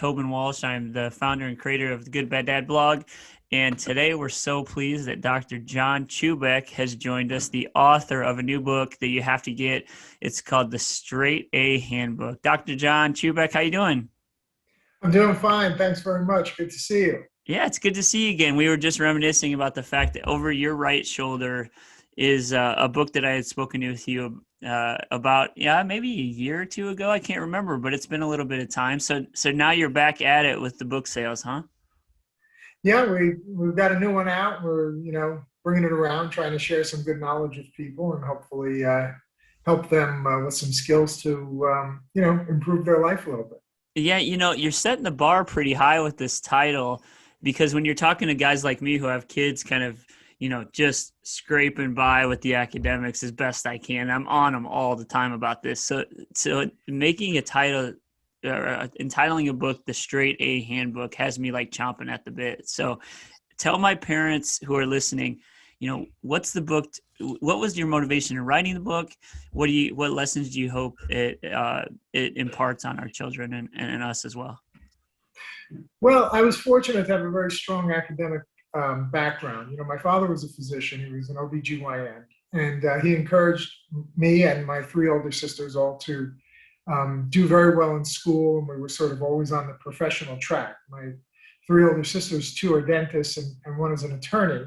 Tobin Walsh. I'm the founder and creator of the Good Bad Dad blog. And today we're so pleased that Dr. John Chuback has joined us, the author of a new book that you have to get. It's called the Straight A Handbook. Dr. John Chuback, how you doing? I'm doing fine. Thanks very much. Good to see you. Yeah, it's good to see you again. We were just reminiscing about the fact that over your right shoulder is a book that I had spoken with you about, yeah, maybe a year or two ago. I can't remember, but it's been a little bit of time. So now you're back at it with the book sales, huh? Yeah, we've got a new one out. We're bringing it around, trying to share some good knowledge with people, and hopefully help them with some skills to improve their life a little bit. Yeah, you're setting the bar pretty high with this title because when you're talking to guys like me who have kids kind of, just scraping by with the academics as best I can, I'm on them all the time about this. So making a title or entitling a book the Straight A Handbook has me like chomping at the bit. So tell my parents who are listening, what's the book? What was your motivation in writing the book? What lessons do you hope it imparts on our children and us as well? Well, I was fortunate to have a very strong academic background. My father was a physician. He was an OBGYN, and he encouraged me and my three older sisters all to do very well in school, and we were sort of always on the professional track. My three older sisters, two are dentists, and one is an attorney.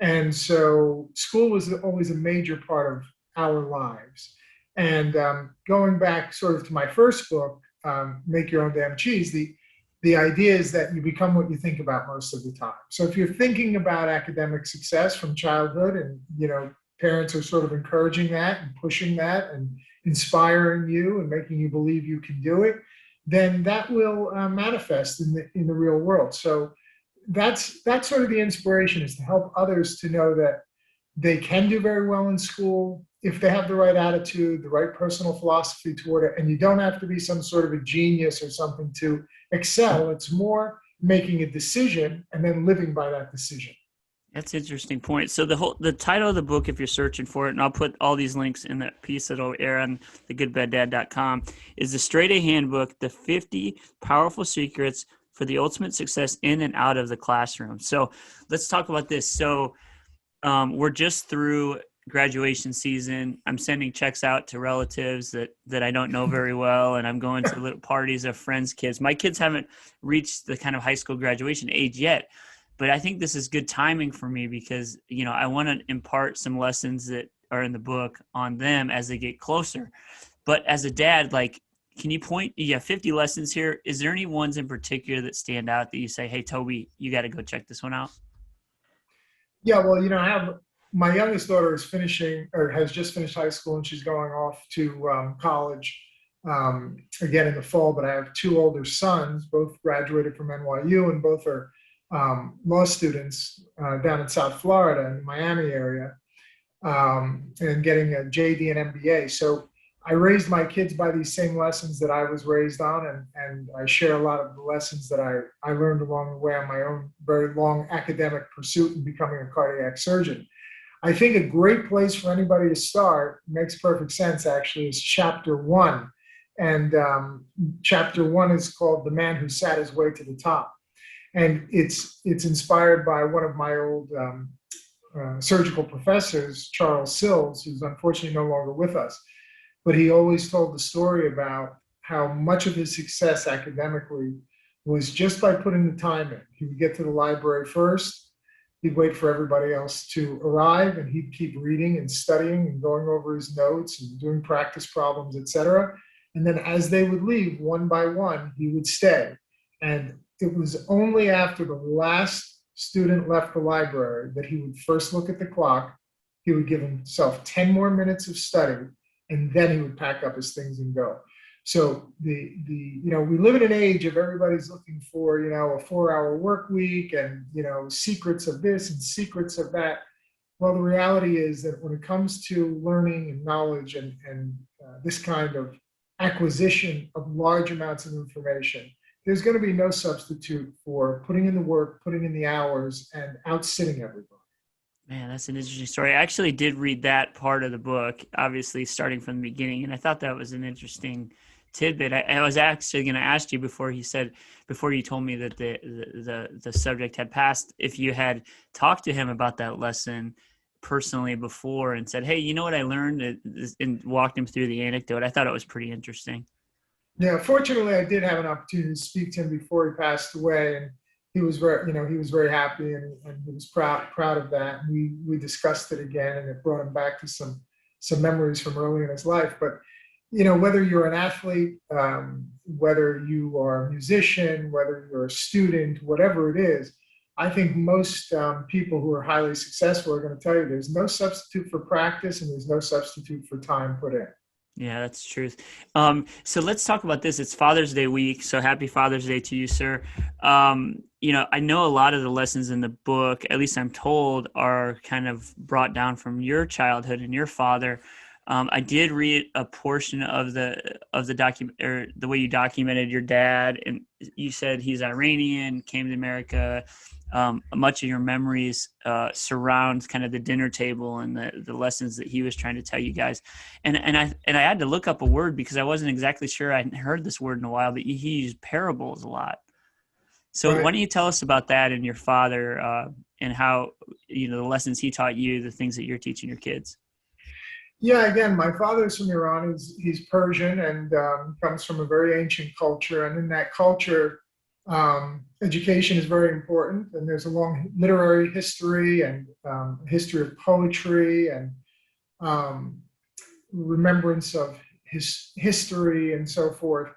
And so school was always a major part of our lives. And going back sort of to my first book, Make Your Own Damn Cheese, the idea is that you become what you think about most of the time. So if you're thinking about academic success from childhood and, parents are sort of encouraging that and pushing that and inspiring you and making you believe you can do it, then that will manifest in the real world. So that's sort of the inspiration, is to help others to know that they can do very well in school if they have the right attitude, the right personal philosophy toward it. And you don't have to be some sort of a genius or something to excel. It's more making a decision and then living by that decision. That's an interesting point. So the title of the book, if you're searching for it, and I'll put all these links in that piece that'll air on thegoodbaddad.com, is the Straight A Handbook: The 50 Powerful Secrets for the Ultimate Success in and Out of the Classroom. So let's talk about this. So we're just through graduation season. I'm sending checks out to relatives that I don't know very well, and I'm going to little parties of friends' kids. My kids haven't reached the kind of high school graduation age yet, but I think this is good timing for me because, I want to impart some lessons that are in the book on them as they get closer. But as a dad, like, can you point, you have 50 lessons here. Is there any ones in particular that stand out that you say, hey, Toby, you got to go check this one out? Yeah, well, I have my youngest daughter is finishing or has just finished high school, and she's going off to college again in the fall. But I have two older sons, both graduated from NYU, and both are law students down in South Florida in the Miami area, and getting a JD and MBA. So I raised my kids by these same lessons that I was raised on, and I share a lot of the lessons that I learned along the way on my own very long academic pursuit in becoming a cardiac surgeon. I think a great place for anybody to start, makes perfect sense actually, is chapter one. And chapter one is called The Man Who Sat His Way to the Top. And it's inspired by one of my old surgical professors, Charles Sills, who's unfortunately no longer with us. But he always told the story about how much of his success academically was just by putting the time in. He would get to the library first, he'd wait for everybody else to arrive, and he'd keep reading and studying and going over his notes and doing practice problems, etc. And then as they would leave one by one, he would stay. And it was only after the last student left the library that he would first look at the clock. He would give himself 10 more minutes of study, and then he would pack up his things and go. So we live in an age of everybody's looking for, a 4-hour work week and, secrets of this and secrets of that. Well, the reality is that when it comes to learning and knowledge and this kind of acquisition of large amounts of information, there's going to be no substitute for putting in the work, putting in the hours, and outsitting everybody. Man, that's an interesting story. I actually did read that part of the book, obviously starting from the beginning, and I thought that was an interesting tidbit. I was actually going to ask you before you told me that the subject had passed, if you had talked to him about that lesson personally before and said, hey, you know what I learned, and walked him through the anecdote. I thought it was pretty interesting. Yeah, fortunately, I did have an opportunity to speak to him before he passed away, and he was he was very happy, and he was proud of that. We discussed it again, and it brought him back to some memories from early in his life. But whether you're an athlete, whether you are a musician, whether you're a student, whatever it is, I think most people who are highly successful are going to tell you there's no substitute for practice, and there's no substitute for time put in. Yeah, that's the truth. So let's talk about this. It's Father's Day week, so happy Father's Day to you, sir. I know a lot of the lessons in the book, at least I'm told, are kind of brought down from your childhood and your father. I did read a portion of the document, or the way you documented your dad, and you said he's Iranian, came to America. Much of your memories surround kind of the dinner table and the lessons that he was trying to tell you guys. And I had to look up a word because I wasn't exactly sure. I hadn't heard this word in a while, but he used parables a lot. So Right. why don't you tell us about that and your father, and how, the lessons he taught you, the things that you're teaching your kids? Yeah, again, my father's from Iran. He's Persian and comes from a very ancient culture. And in that culture, education is very important. And there's a long literary history and history of poetry and um, remembrance of his history and so forth.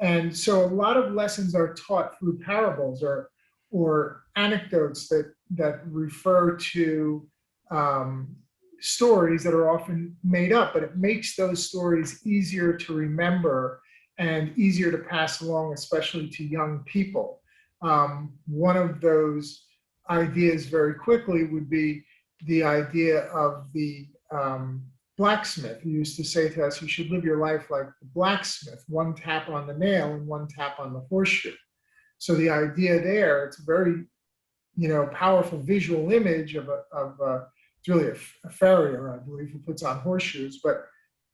And so a lot of lessons are taught through parables or anecdotes that refer to um, stories that are often made up, but it makes those stories easier to remember and easier to pass along, especially to young people. One of those ideas very quickly would be the idea of the blacksmith who used to say to us, you should live your life like the blacksmith, one tap on the nail and one tap on the horseshoe. So the idea there, it's a very, powerful visual image of it's really a farrier, I believe, who puts on horseshoes. But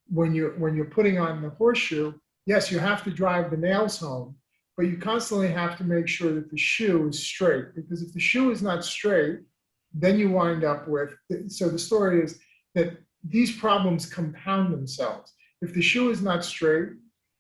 when you're putting on the horseshoe, yes, you have to drive the nails home, but you constantly have to make sure that the shoe is straight, because if the shoe is not straight, then you wind up with, so the story is that these problems compound themselves. If the shoe is not straight,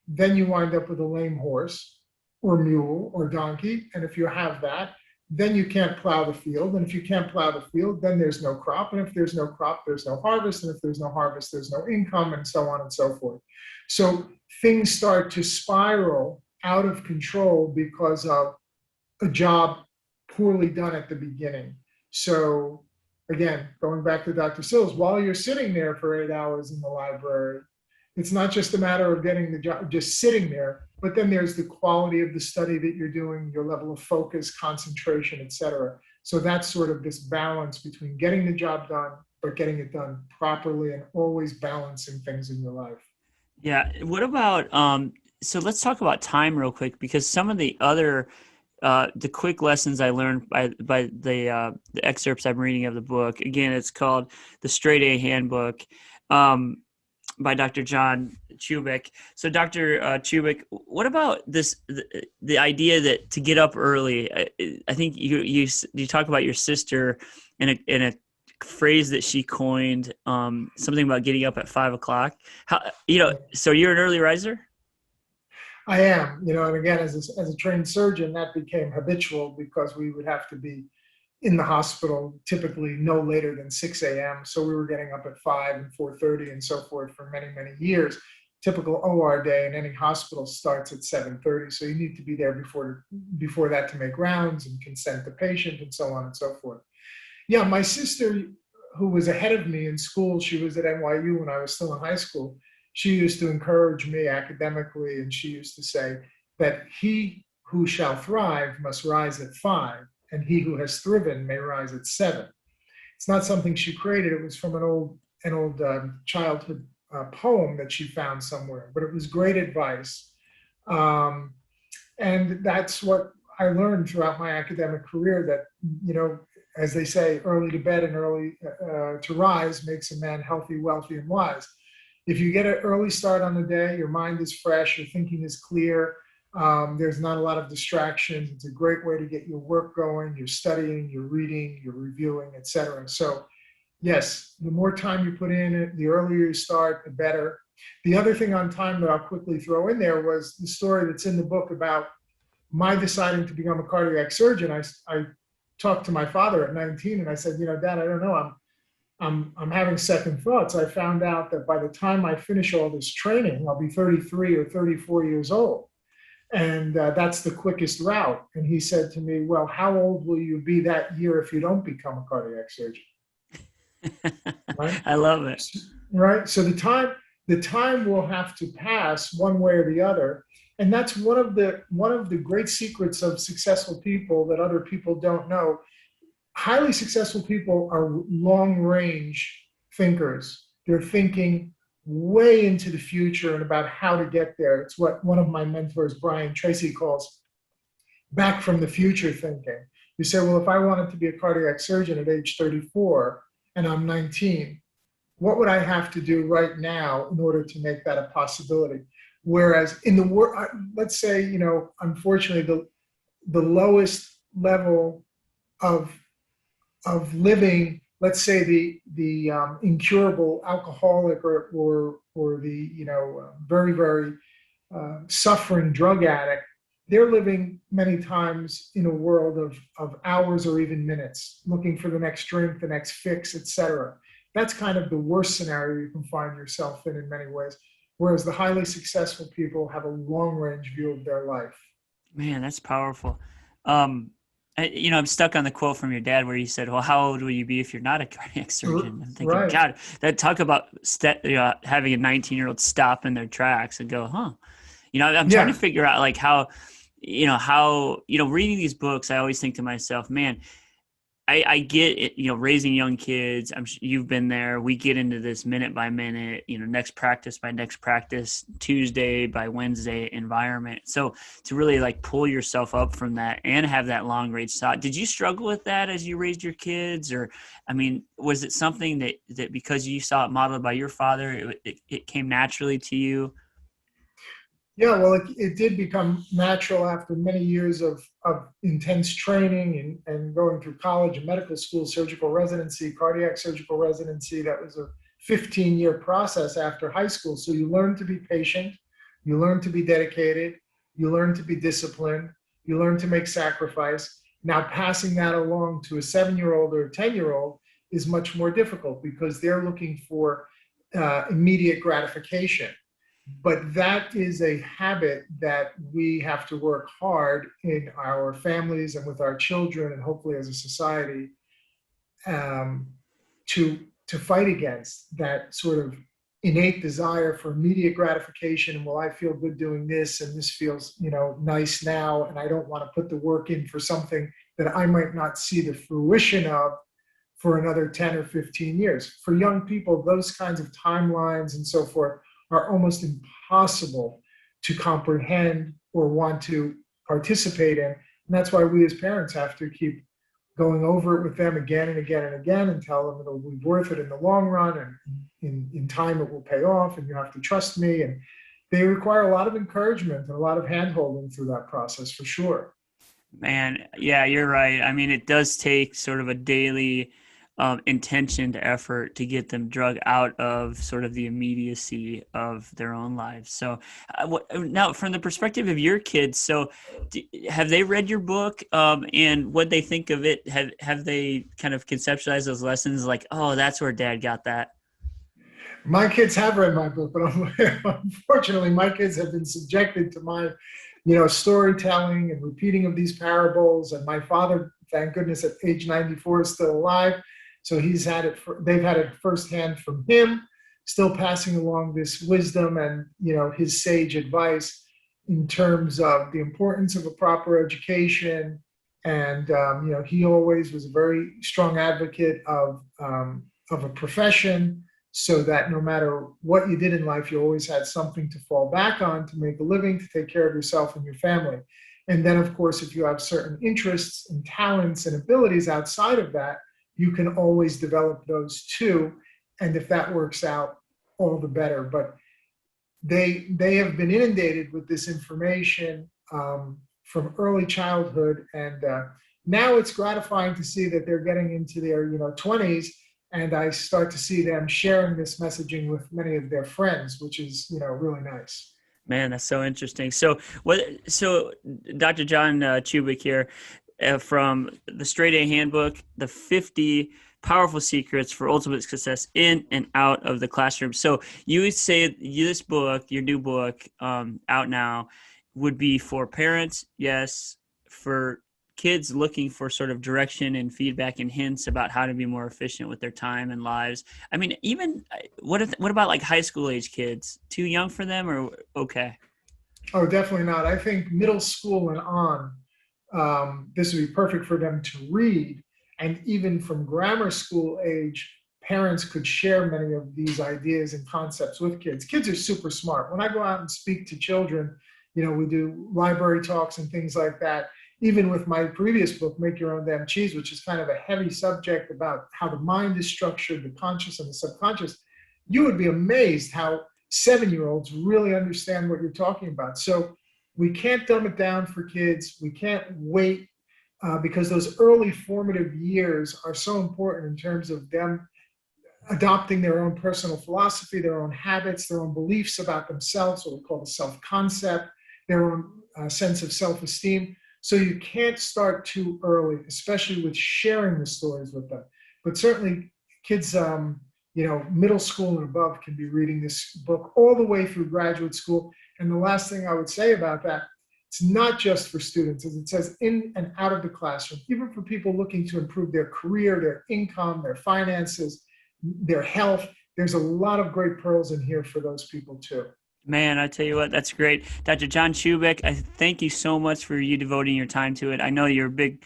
then you wind up with a lame horse or mule or donkey. And if you have that, then you can't plow the field. And if you can't plow the field, then there's no crop. And if there's no crop, there's no harvest. And if there's no harvest, there's no income, and so on and so forth. So things start to spiral out of control because of a job poorly done at the beginning. So again, going back to Dr. Sills, while you're sitting there for 8 hours in the library, it's not just a matter of getting the job, just sitting there, but then there's the quality of the study that you're doing, your level of focus, concentration, et cetera. So that's sort of this balance between getting the job done, but getting it done properly and always balancing things in your life. Yeah. What about, so let's talk about time real quick, because some of the other, the quick lessons I learned by the excerpts I'm reading of the book. Again, it's called the Straight A Handbook, by Dr. John Chuback. So Dr. Chuback, what about the idea that to get up early? I think you talk about your sister in a phrase that she coined, something about getting up at 5 o'clock. So you're an early riser? I am, and again, as a trained surgeon, that became habitual because we would have to be in the hospital typically no later than 6 a.m. So we were getting up at 5 and 4:30 and so forth for many, many years. Typical OR day in any hospital starts at 7:30. So you need to be there before that to make rounds and consent the patient and so on and so forth. Yeah, my sister, who was ahead of me in school, she was at NYU when I was still in high school. She used to encourage me academically, and she used to say that he who shall thrive must rise at 5, and he who has thriven may rise at 7. It's not something she created. It was from an old childhood poem that she found somewhere, but it was great advice. And that's what I learned throughout my academic career, that, as they say, early to bed and early to rise makes a man healthy, wealthy, and wise. if you get an early start on the day, your mind is fresh, your thinking is clear. There's not a lot of distractions. It's a great way to get your work going. You're studying, you're reading, you're reviewing, etc. So yes, the more time you put in it, the earlier you start, the better. The other thing on time that I'll quickly throw in there was the story that's in the book about my deciding to become a cardiac surgeon. I talked to my father at 19 and I said, Dad, I don't know. I'm having second thoughts. I found out that by the time I finish all this training, I'll be 33 or 34 years old. And that's the quickest route. And he said to me, well, how old will you be that year if you don't become a cardiac surgeon? Right? I love it. Right. So the time will have to pass one way or the other. And that's one of the great secrets of successful people that other people don't know. Highly successful people are long range thinkers. They're thinking way into the future and about how to get there. It's what one of my mentors, Brian Tracy, calls back from the future thinking. You say, well, if I wanted to be a cardiac surgeon at age 34 and I'm 19, what would I have to do right now in order to make that a possibility? Whereas in the world, let's say, unfortunately, the lowest level of living, let's say the incurable alcoholic or the very, very suffering drug addict, they're living many times in a world of hours or even minutes, looking for the next drink, the next fix, etc. That's kind of the worst scenario you can find yourself in many ways. Whereas the highly successful people have a long range view of their life. Man, that's powerful. I'm stuck on the quote from your dad where he said, well, how old will you be if you're not a cardiac surgeon? I'm thinking, right. God, that talk about having a 19-year-old stop in their tracks and go, huh? I'm trying to figure out like how reading these books, I always think to myself, man, I get it, raising young kids. I'm sure you've been there. We get into this minute by minute, next practice by next practice, Tuesday by Wednesday environment. So to really like pull yourself up from that and have that long range thought. Did you struggle with that as you raised your kids? Or, was it something that because you saw it modeled by your father, it came naturally to you? Yeah, well, it did become natural after many years of intense training and going through college and medical school, surgical residency, cardiac surgical residency. That was a 15-year process after high school. So you learn to be patient, you learn to be dedicated, you learn to be disciplined, you learn to make sacrifice. Now, passing that along to a 7-year-old or a 10-year-old is much more difficult because they're looking for immediate gratification. But that is a habit that we have to work hard in our families and with our children and hopefully as a society to fight against that sort of innate desire for immediate gratification. And well, I feel good doing this and this feels nice now, and I don't want to put the work in for something that I might not see the fruition of for another 10 or 15 years. For young people, those kinds of timelines and so forth are almost impossible to comprehend or want to participate in. And that's why we as parents have to keep going over it with them again and again and again and tell them it'll be worth it in the long run and in time it will pay off and you have to trust me. And they require a lot of encouragement and a lot of hand-holding through that process for sure. Man, yeah, you're right. It does take sort of a daily intentioned effort to get them drug out of sort of the immediacy of their own lives. So now from the perspective of your kids, so have they read your book and what they think of it? Have they kind of conceptualized those lessons like, oh, that's where Dad got that? My kids have read my book, but unfortunately my kids have been subjected to my storytelling and repeating of these parables. And my father, thank goodness, at age 94 is still alive. So they've had it firsthand from him, still passing along this wisdom and, his sage advice in terms of the importance of a proper education. And, he always was a very strong advocate of a profession so that no matter what you did in life, you always had something to fall back on to make a living, to take care of yourself and your family. And then, of course, if you have certain interests and talents and abilities outside of that, you can always develop those too. And if that works out, all the better. But they have been inundated with this information from early childhood, and now it's gratifying to see that they're getting into their 20s, and I start to see them sharing this messaging with many of their friends, which is really nice. Man, that's so interesting. So Dr. John Chuback here, from the Straight A Handbook, the 50 powerful secrets for ultimate success in and out of the classroom. So you would say this book, your new book, out now, would be for parents, yes, for kids looking for sort of direction and feedback and hints about how to be more efficient with their time and lives. I mean, even what about like high school age kids? Too young for them, or okay? Oh, definitely not. I think middle school and on, this would be perfect for them to read. And even from grammar school age, parents could share many of these ideas and concepts with kids. Kids are super smart. When I go out and speak to children, we do library talks and things like that. Even with my previous book, Make Your Own Damn Cheese, which is kind of a heavy subject about how the mind is structured, the conscious and the subconscious, you would be amazed how 7-year-olds really understand what you're talking about. So we can't dumb it down for kids. We can't wait because those early formative years are so important in terms of them adopting their own personal philosophy, their own habits, their own beliefs about themselves, what we call the self-concept, their own sense of self-esteem. So you can't start too early, especially with sharing the stories with them. But certainly kids, middle school and above can be reading this book all the way through graduate school. And the last thing I would say about that, it's not just for students, as it says, in and out of the classroom, even for people looking to improve their career, their income, their finances, their health. There's a lot of great pearls in here for those people too. Man, I tell you what, that's great. Dr. John Chuback, I thank you so much for you devoting your time to it. I know you're a big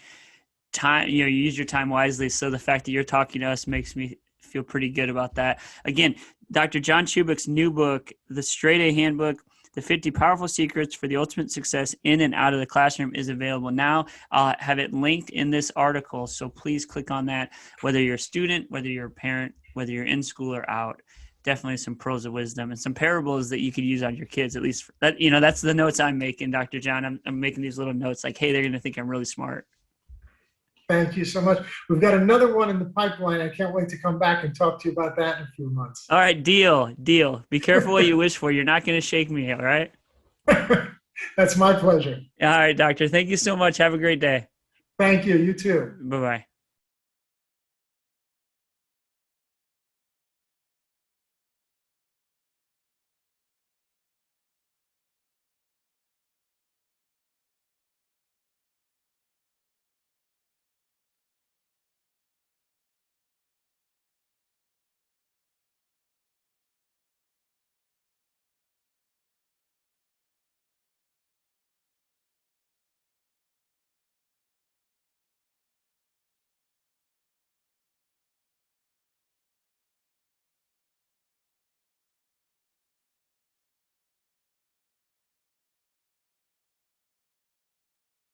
time, you use your time wisely. So the fact that you're talking to us makes me feel pretty good about that. Again, Dr. John Chuback's new book, The Straight A Handbook, the 50 Powerful Secrets for the Ultimate Success in and Out of the Classroom, is available now. I'll have it linked in this article. So please click on that, whether you're a student, whether you're a parent, whether you're in school or out. Definitely some pearls of wisdom and some parables that you could use on your kids. At least that, that's the notes I'm making, Dr. John. I'm making these little notes like, hey, they're going to think I'm really smart. Thank you so much. We've got another one in the pipeline. I can't wait to come back and talk to you about that in a few months. All right. Deal. Be careful what you wish for. You're not going to shake me. All right. That's my pleasure. All right, doctor. Thank you so much. Have a great day. Thank you. You too. Bye-bye.